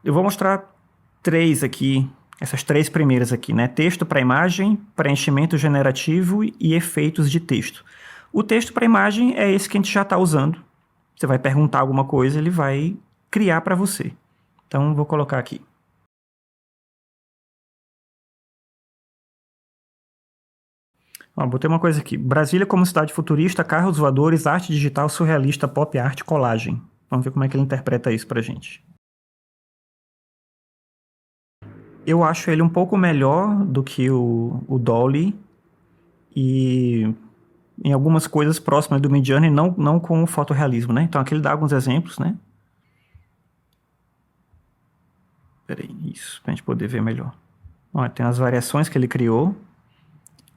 Eu vou mostrar 3 aqui, essas 3 primeiras aqui, né? Texto para imagem, preenchimento generativo e efeitos de texto. O texto para imagem é esse que a gente já está usando. Você vai perguntar alguma coisa, ele vai criar para você. Então, vou colocar aqui. Ó, botei uma coisa aqui. Brasília como cidade futurista, carros voadores, arte digital, surrealista, pop art, colagem. Vamos ver como é que ele interpreta isso pra gente. Eu acho ele um pouco melhor do que o Dolly e em algumas coisas próximas do Midjourney, não com o fotorrealismo, né? Então aqui ele dá alguns exemplos, né? Peraí, isso, pra gente poder ver melhor. Ó, tem as variações que ele criou.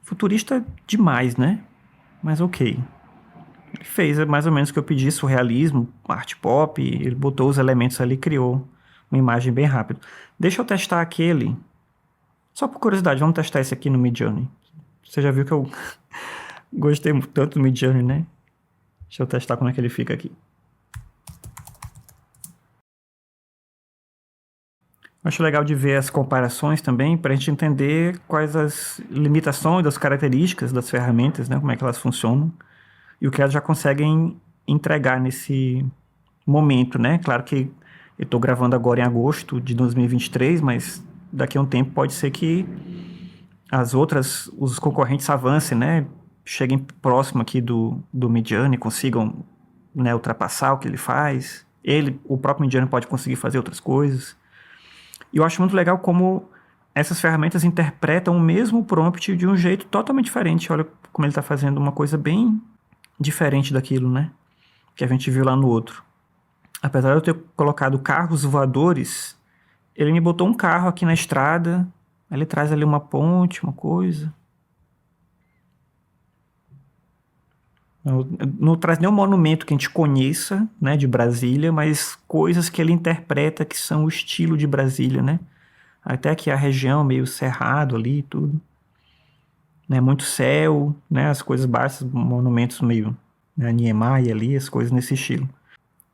Futurista demais, né? Mas ok. Ele fez mais ou menos o que eu pedi, surrealismo, arte pop, ele botou os elementos ali e criou uma imagem bem rápido. Deixa eu testar aquele, só por curiosidade, vamos testar esse aqui no Midjourney. Você já viu que eu gostei tanto do Midjourney, né? Deixa eu testar como é que ele fica aqui. Acho legal de ver as comparações também, para a gente entender quais as limitações das características das ferramentas, né? Como é que elas funcionam e o que elas já conseguem entregar nesse momento, né? Claro que eu estou gravando agora em agosto de 2023, mas daqui a um tempo pode ser que os concorrentes avancem, né? Cheguem próximo aqui do Midjourney, consigam, né, ultrapassar o que ele faz. O próprio Midjourney pode conseguir fazer outras coisas. E eu acho muito legal como essas ferramentas interpretam o mesmo prompt de um jeito totalmente diferente. Olha como ele está fazendo uma coisa bem diferente daquilo, né? Que a gente viu lá no outro. Apesar de eu ter colocado carros voadores, ele me botou um carro aqui na estrada, ele traz ali uma ponte, uma coisa. Não traz nenhum monumento que a gente conheça, né, de Brasília, mas coisas que ele interpreta que são o estilo de Brasília, né? Até aqui a região meio cerrado ali e tudo. Né, muito céu, né, as coisas baixas, monumentos meio, né, Niemeyer ali, as coisas nesse estilo.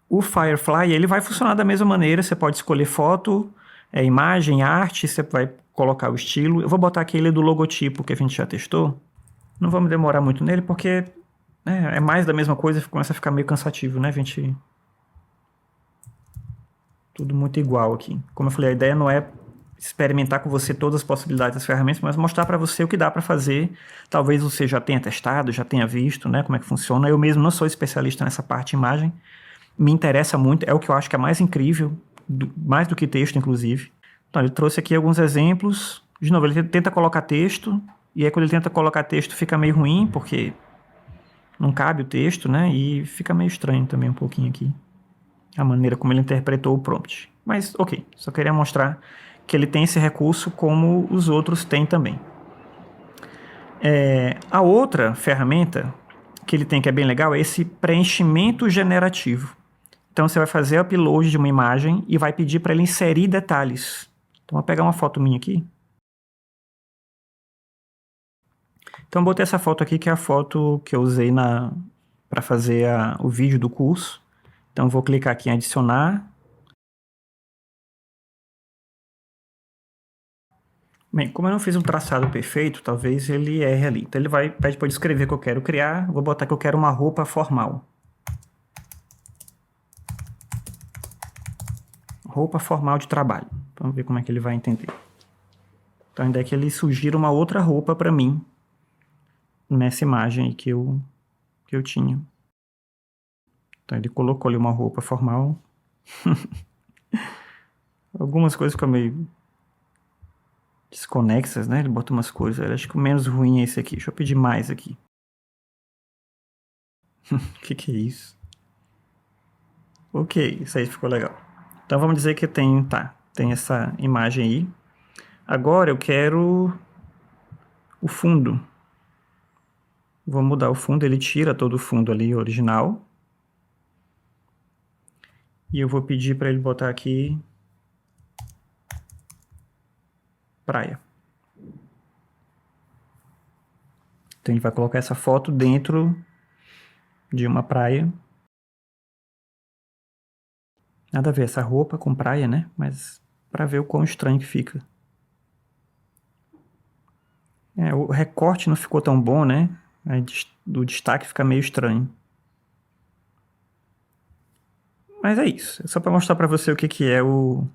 O Firefly, ele vai funcionar da mesma maneira, você pode escolher foto, imagem, arte, você vai colocar o estilo. Eu vou botar aquele do logotipo que a gente já testou. Não vamos demorar muito nele, porque é mais da mesma coisa, começa a ficar meio cansativo, né, gente? Tudo muito igual aqui. Como eu falei, a ideia não é experimentar com você todas as possibilidades das ferramentas, mas mostrar para você o que dá para fazer. Talvez você já tenha testado, já tenha visto, né, como é que funciona. Eu mesmo não sou especialista nessa parte de imagem, me interessa muito, é o que eu acho que é mais incrível, mais do que texto, inclusive. Então, ele trouxe aqui alguns exemplos. De novo, ele tenta colocar texto, e aí quando ele tenta colocar texto fica meio ruim, porque não cabe o texto, né? E fica meio estranho também um pouquinho aqui, a maneira como ele interpretou o prompt. Mas, ok, só queria mostrar que ele tem esse recurso como os outros têm também. A outra ferramenta que ele tem que é bem legal é esse preenchimento generativo. Então você vai fazer o upload de uma imagem e vai pedir para ele inserir detalhes. Então vou pegar uma foto minha aqui. Então botei essa foto aqui, que é a foto que eu usei para fazer o vídeo do curso. Então vou clicar aqui em adicionar. Bem, como eu não fiz um traçado perfeito, talvez ele erre ali. Então ele pede para eu escrever o que eu quero criar. Vou botar que eu quero uma roupa formal. Roupa formal de trabalho. Vamos ver como é que ele vai entender. Então ainda é que ele sugira uma outra roupa para mim nessa imagem aí que eu tinha. Então ele colocou ali uma roupa formal. Algumas coisas ficam meio desconexas, né? Ele bota umas coisas. Eu acho que o menos ruim é esse aqui. Deixa eu pedir mais aqui. O que é isso? Ok, isso aí ficou legal. Então vamos dizer que tem essa imagem aí. Agora eu quero o fundo. Vou mudar o fundo, ele tira todo o fundo ali original. E eu vou pedir para ele botar aqui praia. Então ele vai colocar essa foto dentro de uma praia. Nada a ver essa roupa com praia, né? Mas para ver o quão estranho que fica. O recorte não ficou tão bom, né? O destaque fica meio estranho. Mas é isso. É só para mostrar para você o que é o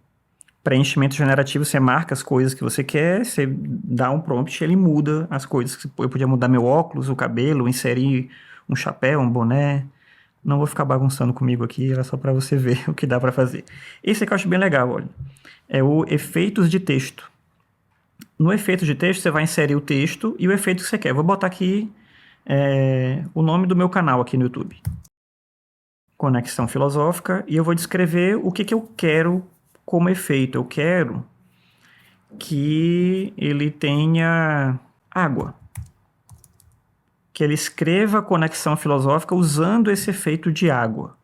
preenchimento generativo. Você marca as coisas que você quer, você dá um prompt e ele muda as coisas. Eu podia mudar meu óculos, o cabelo, inserir um chapéu, um boné. Não vou ficar bagunçando comigo aqui, era só para você ver o que dá para fazer. Esse aqui eu acho bem legal, olha. É o efeitos de texto. No efeito de texto, você vai inserir o texto e o efeito que você quer. Eu vou botar aqui o nome do meu canal aqui no YouTube. Conexão Filosófica. E eu vou descrever o que eu quero como efeito. Eu quero que ele tenha água. Que ele escreva Conexão Filosófica usando esse efeito de água.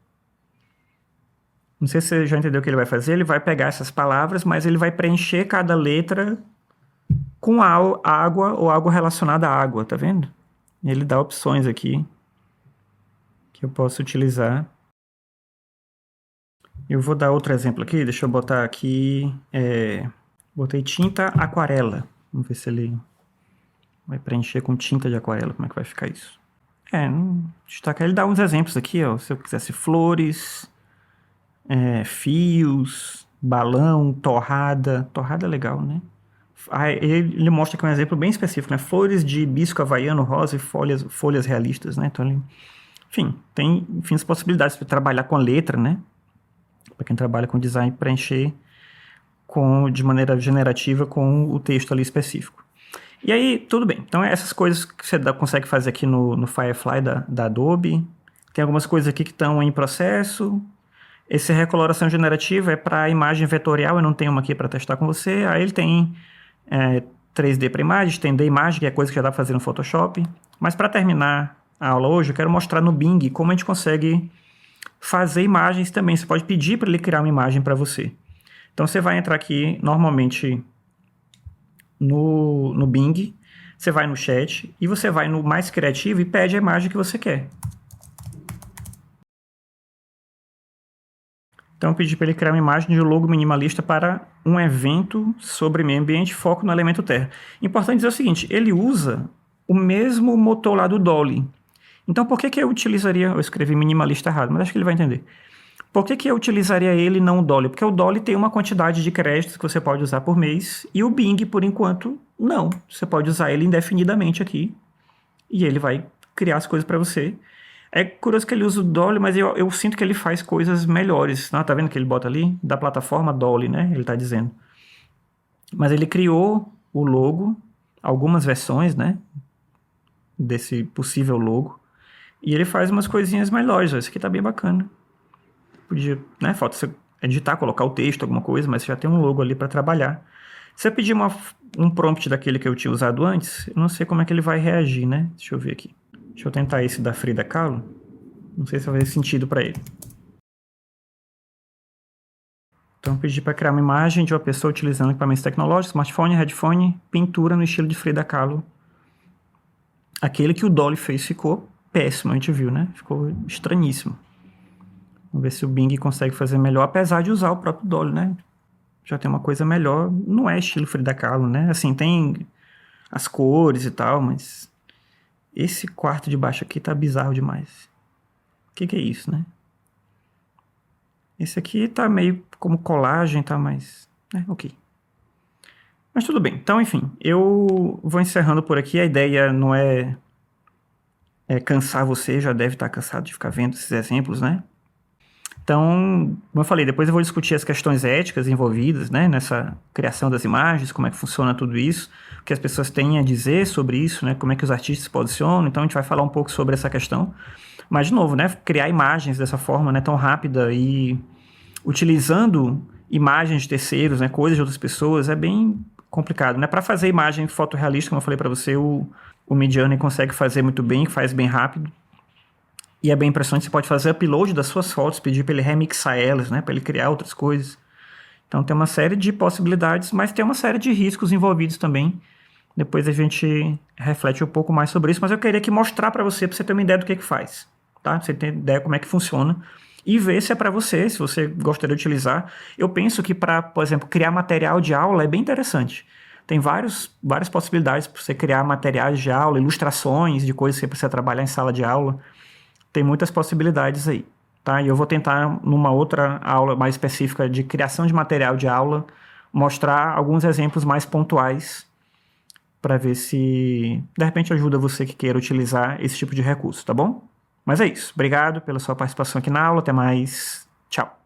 Não sei se você já entendeu o que ele vai fazer. Ele vai pegar essas palavras, mas ele vai preencher cada letra com água ou algo relacionado à água, tá vendo? Ele dá opções aqui que eu posso utilizar. Eu vou dar outro exemplo aqui, deixa eu botar aqui, botei tinta aquarela. Vamos ver se ele vai preencher com tinta de aquarela, como é que vai ficar isso. Destacar, ele dá uns exemplos aqui, ó, se eu quisesse flores, fios, balão, torrada é legal, né? Ele mostra aqui um exemplo bem específico, né? Flores de hibisco havaiano, rosa e folhas realistas, né? Então, enfim, tem infinitas possibilidades para trabalhar com a letra, né? Para quem trabalha com design, preencher de maneira generativa com o texto ali específico. E aí, tudo bem. Então, essas coisas que você consegue fazer aqui no Firefly da Adobe. Tem algumas coisas aqui que estão em processo. Esse recoloração generativa é para a imagem vetorial, eu não tenho uma aqui para testar com você. Aí ele tem 3D para imagem, estender imagem, que é coisa que já dá para fazer no Photoshop. Mas para terminar a aula hoje, eu quero mostrar no Bing como a gente consegue fazer imagens também. Você pode pedir para ele criar uma imagem para você. Então você vai entrar aqui, normalmente, no Bing, você vai no chat e você vai no mais criativo e pede a imagem que você quer. Então eu pedi para ele criar uma imagem de logo minimalista para um evento sobre meio ambiente, foco no elemento terra. Importante dizer o seguinte, ele usa o mesmo motor lá do Dolly. Então por que eu utilizaria, eu escrevi minimalista errado, mas acho que ele vai entender. Por que eu utilizaria ele e não o Dolly? Porque o Dolly tem uma quantidade de créditos que você pode usar por mês e o Bing, por enquanto, não. Você pode usar ele indefinidamente aqui e ele vai criar as coisas para você. É curioso que ele usa o Dolly, mas eu sinto que ele faz coisas melhores. Tá vendo que ele bota ali? Da plataforma Dolly, né? Ele tá dizendo. Mas ele criou o logo, algumas versões, né? Desse possível logo. E ele faz umas coisinhas melhores. Esse aqui tá bem bacana. Podia, né? Falta você editar, colocar o texto, alguma coisa, mas você já tem um logo ali para trabalhar. Se eu pedir um prompt daquele que eu tinha usado antes, eu não sei como é que ele vai reagir, né? Deixa eu ver aqui. Deixa eu tentar esse da Frida Kahlo. Não sei se vai fazer sentido para ele. Então eu pedi para criar uma imagem de uma pessoa utilizando equipamentos tecnológicos, smartphone, headphone, pintura no estilo de Frida Kahlo. Aquele que o Dolly fez ficou péssimo, a gente viu, né? Ficou estranhíssimo. Vamos ver se o Bing consegue fazer melhor, apesar de usar o próprio Dolly, né? Já tem uma coisa melhor. Não é estilo Frida Kahlo, né? Assim, tem as cores e tal, mas esse quarto de baixo aqui tá bizarro demais. O que é isso, né? Esse aqui tá meio como colagem, tá mais... ok. Mas tudo bem. Então, enfim, eu vou encerrando por aqui. A ideia não é cansar você, já deve estar cansado de ficar vendo esses exemplos, né? Então, como eu falei, depois eu vou discutir as questões éticas envolvidas, né, nessa criação das imagens, como é que funciona tudo isso, o que as pessoas têm a dizer sobre isso, né, como é que os artistas se posicionam. Então a gente vai falar um pouco sobre essa questão. Mas, de novo, né, criar imagens dessa forma, né, tão rápida e utilizando imagens de terceiros, né, coisas de outras pessoas, é bem complicado, né? Para fazer imagem fotorrealista, como eu falei para você, o Midjourney consegue fazer muito bem, faz bem rápido. E é bem impressionante, você pode fazer upload das suas fotos, pedir para ele remixar elas, né, para ele criar outras coisas. Então tem uma série de possibilidades, mas tem uma série de riscos envolvidos também Depois a gente reflete um pouco mais sobre isso, mas eu queria aqui mostrar para você ter uma ideia do que faz, tá? Pra você ter ideia como é que funciona e ver se é para você, se você gostaria de utilizar. Eu penso que para, por exemplo, criar material de aula é bem interessante. Tem várias possibilidades para você criar materiais de aula, ilustrações de coisas que você precisa trabalhar em sala de aula. Tem muitas possibilidades aí, tá? E eu vou tentar, numa outra aula mais específica de criação de material de aula, mostrar alguns exemplos mais pontuais para ver se, de repente, ajuda você que queira utilizar esse tipo de recurso, tá bom? Mas é isso. Obrigado pela sua participação aqui na aula. Até mais. Tchau.